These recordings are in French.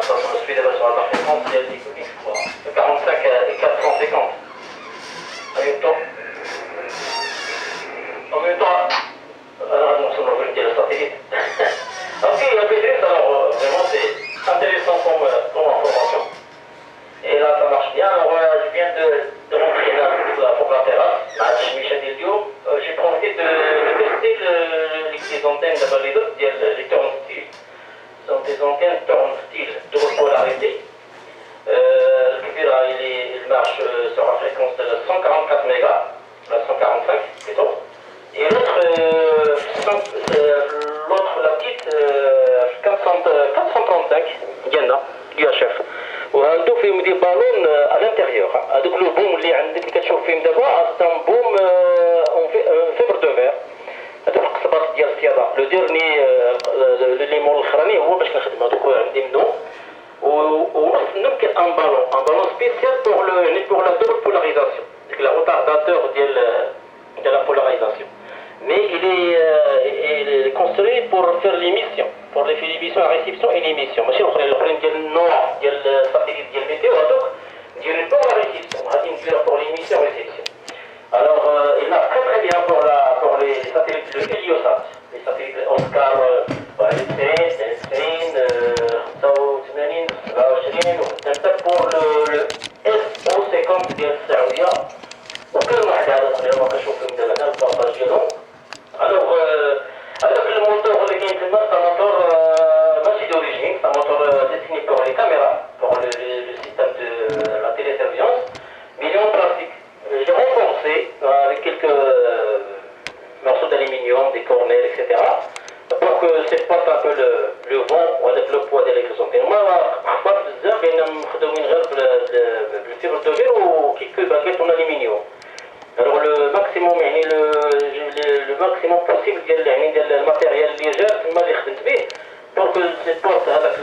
attention, je suis d'abord sur la partie France, il y a des coniques, je crois. De 45 et 450. En même temps, non, ça m'a voulu dire le satellite. Ok, la P3, alors vraiment c'est intéressant comme information. Et là ça marche bien. Alors je viens de rentrer là pour la terrasse, match Michel Elio. J'ai profité de tester les antennes d'abord les autres, les turnstiles. Ce sont des antennes turnstiles de haute polarité. Il marche sur la fréquence de 144 mégas, la 145 plutôt. Et l'autre, la petite 435 ديالنا UHF. وعنده فيهم دي بالون à l'intérieur. هذوك لو بوم اللي عندك اللي كتشوف فيهم دابا سي ان بوم اون فيبر دو فير. هذوك القصبات ديال الصياده لو ديرني ليمون الاخراني هو باش نخدم هذوك عندي منهم. وصلنا ان بالون spécial pour la double polarisation. La retardateur de la polarisation. Mais il est construit pour faire l'émission, pour les l'émission, la réception et l'émission. ماشي الاخرين ديال النوع ديال الساتellite ديال الميتيو هذوك ديال pour la réception, هذه ندير pour l'émission réception. Alors il marche très bien pour les satellites de Heliosat, les satellites Oscar 20, 85, 27 وحتى pour le SO50 ديال السعوديه. وكان واحد هذا ما كنشوفهم دابا البارطاج ديالهم. Alors, avec le moteur qui est c'est un moteur machine d'origine, c'est un moteur destiné pour les caméras, pour le système de la télésurveillance, mais il est en plastique. J'ai renforcé avec quelques morceaux d'aluminium, des cornets, etc. pour que ça passe un peu le vent avec le poids de l'électricité. Moi, parfois, il y a un fibre de verre ou quelques baguettes en aluminium. Alors le maximum le maximum possible ديال الماتيريال اللي جا تما اللي خدمت به pour que نبورت هذاك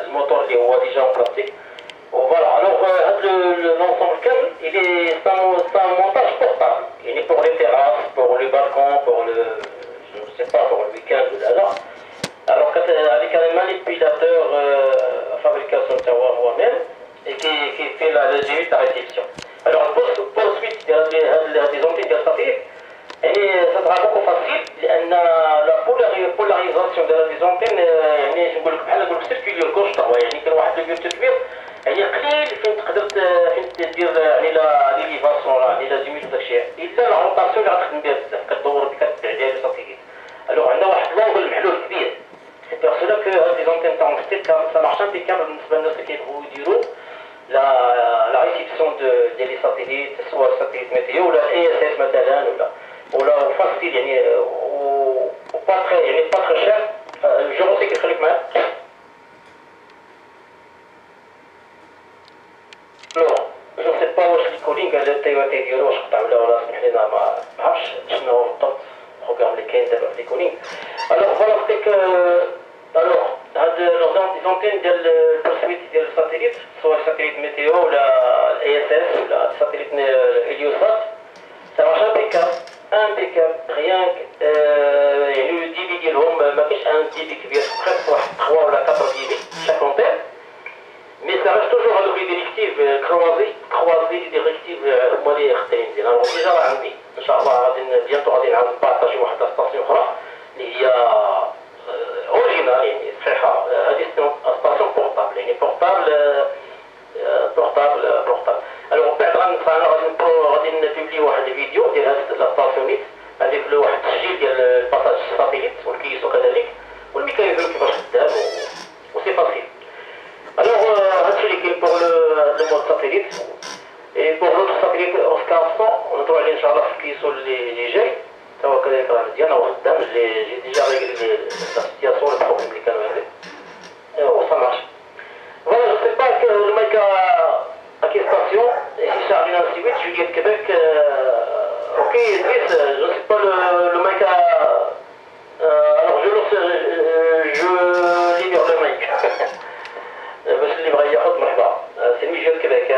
الموتور اللي هو ديجا en plastique. Voilà, alors l'ensemble كامل il est c'est un montage portable. Il est pour les terrasses, pour le balcon, pour le je ne sais pas pour le week-end ou là. Alors avec un manipulateur à fabrication de savoir moi-même et qui fait la réception. Alors pour la suite des antennes de satellite, ça sera beaucoup facile لأن la polarisation des antennes يعني نقول لك بحال نقول لك سيركولير كوش يعني كان واحد لو تدوير يعني قليل فين تقدر فين دير يعني لا ليفاسيون يعني لا زيميت وداك الشيء الا لا روتاسيون اللي غتخدم بها بزاف كدور كتبع ديال الساتellite. Alors عندنا واحد لونغل محلول كبير. سي بور سولا كو هاد لي زونتين تاع سا مارش امبيكابل بالنسبه للناس اللي كيبغيو يديروا la réception des satellites, soit satellite météo ou la ESS مثلا ولا facile يعني pas très cher. Je sais que خليك معايا. Non, je ne sais pas واش الكولينغ التيواتي ديالو واش قطع ولا سمح لينا ما عرفتش شنو هو بالضبط البروغرام اللي كاين دابا في الكولينغ. Alors voilà c'était alors هاد les antennes ديال البروسيميتي ديال الساتellite سواء satellite météo ولا ESS ولا satellite Heliosat ça marche impeccable rien يعني le débit ديالهم ما كاينش ان débit كبير presque واحد 3 ولا 4 débit chaque antenne. Mais ça reste toujours à des directives croisées des directives هما اللي خدامين مزيان. Alors déjà راه عندي ان شاء الله غادي بيانتو غادي نعاود نبارطاجي واحد ستاسيون اخرى اللي هي اوريجينال يعني صحيحه. هذه ستاسيون بورتابل يعني بورتابل. الوغ بعد غادي نبوبلي واحد الفيديو ديال هاد لا ستاسيونيت هذيك واحد التسجيل ديال الباساج الساتيليت والكيسو كذلك والميكانيزم كيفاش خدام وسي فاسيل. Alors, c'est pour le mode satellite. Et pour l'autre satellite Oscar 100, on doit aller Inch'Allah qui sont les jets. Ça va connaître la médiane, j'ai déjà réglé la situation, le problème des canaux. Et ça marche. Voilà, je ne sais pas que le mec à quelle station, et si ça arrive ainsi vite, Juliette Québec, ok, Idriss, je ne sais pas le mec à... alors je libère le mec. باش اللي بغى ياخذ مرحبا سلمي جات كذاك.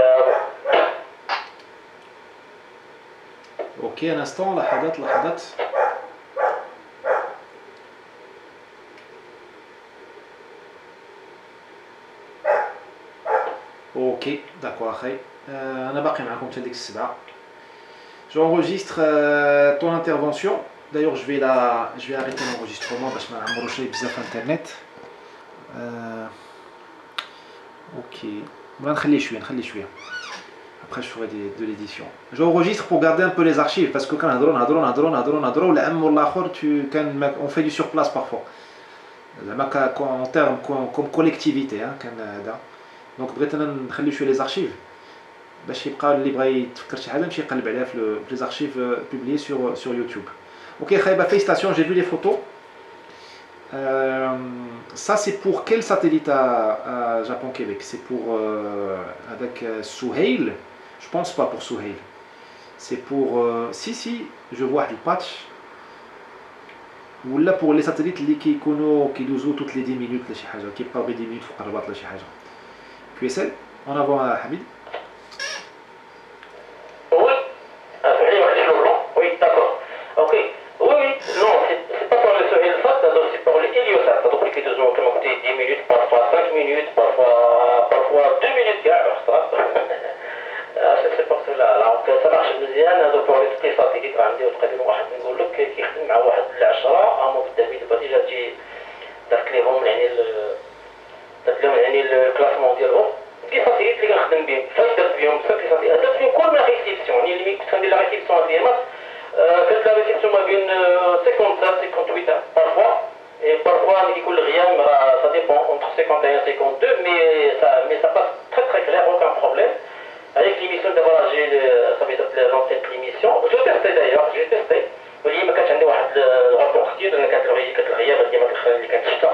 اوكي un instant لحظات Ok, d'accord. أنا باقي معكم حتى ديك السبعة. J'enregistre ton intervention. D'ailleurs, je vais arrêter l'enregistrement parce que je suis بزاف internet. Ok. نخلي شوية. Après, je ferai de l'édition. J'enregistre pour garder un peu les archives parce que quand on fait du surplace parfois. En termes comme collectivité. Donc, je vais les archives. باش يبقى اللي بغى يتفكر شي حاجه يمشي يقلب عليها في لي زارشيف بوبليي sur YouTube. Ok, Khaiba, félicitations, j'ai vu les photos. Ça c'est pour quel satellite à Japon Québec? C'est pour avec Suhail? Je pense pas pour Suhail. C'est pour si je vois le patch. Ou là pour les satellites qui كيدوزو toutes les 10 minutes لشي حاجه كيبقاو غير 10 minutes فوق الرباط لشي حاجه. QSL en avant à Hamid. ça marche مزيان هذا pour les petits satellites عندي وتقريبا واحد نقول لك كيخدم مع واحد العشرة امو بالدابي دابا ديجا درت لهم يعني الكلاسمون ديالهم لي ساتيليت اللي كنخدم بهم فاش درت بهم بزاف لي ساتيليت درت بهم كل ما ريسيبسيون يعني اللي كنت كندير لا ريسيبسيون ديالها كانت لا ريسيبسيون ما بين 57 58 بارفوا et parfois il كيكون الغيام ça dépend entre 51 et 52 mais ça passe très très clair aucun problème. Avec l'émission de voilà, ça fait l'antenne de l'émission. Je testais d'ailleurs, j'ai testé. ولي ما كانش عندي واحد الغابور كثير لان كانت الغياب ديما كتخلي اللي كانت الشتا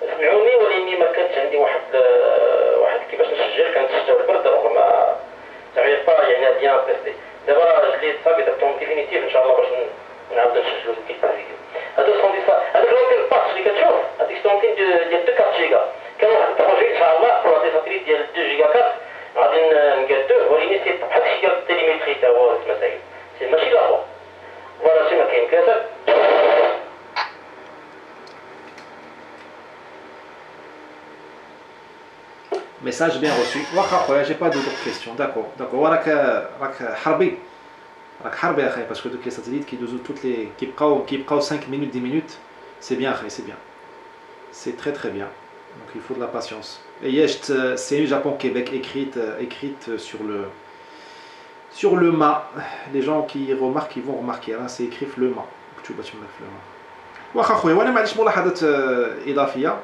سمعوني ولكن ما كانش عندي واحد كيفاش نسجل كانت الشتا والبرد رغم تعرف با يعني بيان تيستي دابا جليت صافي درتهم ديفينيتيف ان شاء الله باش نعاودو نسجلو كيف الفيديو هادو سون دي هذاك لونتين باس اللي كتشوف هذيك لونتين ديال 2 جيجا كان واحد البروجي ان شاء الله بور دي ساتيليت ديال 2 جيجا 4 غادي نقادوه ولكن سي بحال شي ديال التليمتري تا هو المسائل سي ماشي لا فوالا شي ما كاين كاسر. Message bien reçu. Ouais, j'ai pas d'autres questions. D'accord. راك حربي. راك حربي يا اخي parce que les satellites qui dosent toutes les كيبقاو 5 minutes 10 minutes, c'est bien اخي, c'est bien. C'est très très bien. Donc il faut de la patience. Et Yecht, c'est une Japon Québec écrite sur le mât. Les gens qui remarquent, ils vont remarquer. Là, c'est écrit le mât. Tu vois, tu me le mât. واخا خويا وانا ما عنديش ملاحظات اضافيه.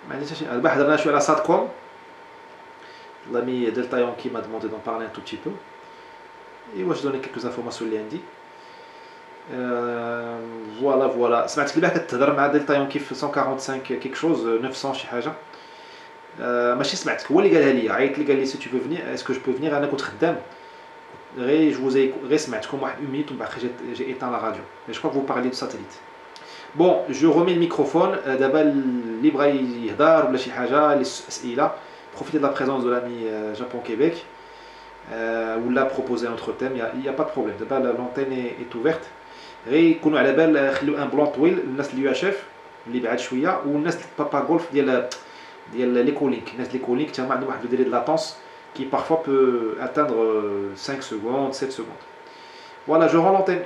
ما عنديش البارح درنا شويه على ساتكوم. L'ami Delta Yankee m'a demandé d'en parler un tout petit peu. Et moi je donne quelques informations اللي عندي. فوالا سمعتك البارح كتهضر مع دلتا يونكي في 145 كيك شوز 900 شي حاجه ماشي سمعتك هو اللي قالها لي عيط لي قال لي سي تو فينير اسكو جو بو فينير انا كنت خدام غير سمعتكم واحد 1 minute ومن بعد j'ai éteint la radio mais je crois que vous parlez de satellite. Bon, je remets le microphone دابا اللي بغى يهضر ولا شي حاجه اللي اسئله profitez de la présence de l'ami Japon Québec ou là proposer notre thème, il y a pas de problème دابا l'antenne est ouverte. غير يكونوا على بال خليو ان بلون طويل الناس اللي UHF اللي بعاد شويه والناس بابا غولف ديال لي كولينك الناس لي كولينك تا هما عندهم واحد ديلي دو لاتونس qui parfois peut atteindre 5 secondes 7 secondes. Voilà, je rends l'antenne.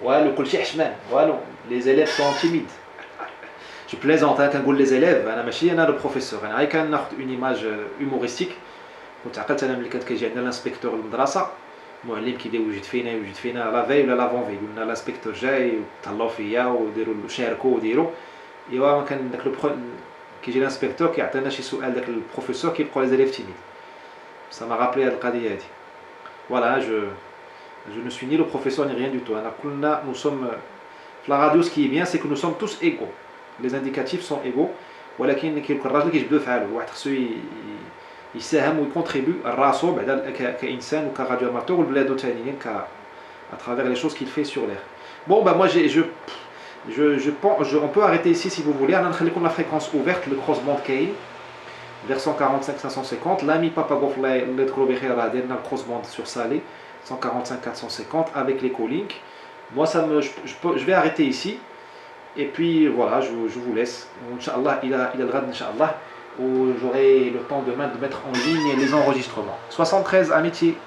والو كلشي حشمان والو لي زيليف سون تيميد جو بليزونت كنقول لي زيليف انا ماشي انا لو بروفيسور انا غير كناخذ اون ايماج هيوموريستيك كنت عقلت انا ملي كانت كيجي عندنا الانسبكتور للمدرسه المعلم كيدير يوجد فينا لا في ولا لافون في قلنا الانسبكتور جاي وتهلاو فيا وديروا شاركوا وديروا ايوا كان داك لو كيجي الانسبكتور كيعطينا شي سؤال داك البروفيسور كيبقاو لي زيليف تيميد سا ما رابلي هاد القضيه هادي فوالا Je ne suis ni le professeur ni rien du tout. Nous sommes. La radio, ce qui est bien, c'est que nous sommes tous égaux. Les indicatifs sont égaux. ولكن كيكون الراجل كيجبدو فعالو واحد خصو يساهم ويكونتريبيو راسو بعدا كإنسان وكراديو أماتور والبلادو تانيين à travers les choses qu'il fait sur l'air. Bon, bah moi on peut arrêter ici si vous voulez. On a comme la fréquence ouverte, le crossband Kane, vers 145-550. L'ami Papa Gofla, le crossband sur salé, 145-450 avec les co-links. Moi, je vais arrêter ici. Et puis voilà, je vous laisse. Inch'Allah, il a le grade, Inch'Allah, où j'aurai le temps demain de mettre en ligne les enregistrements. 73, amitié.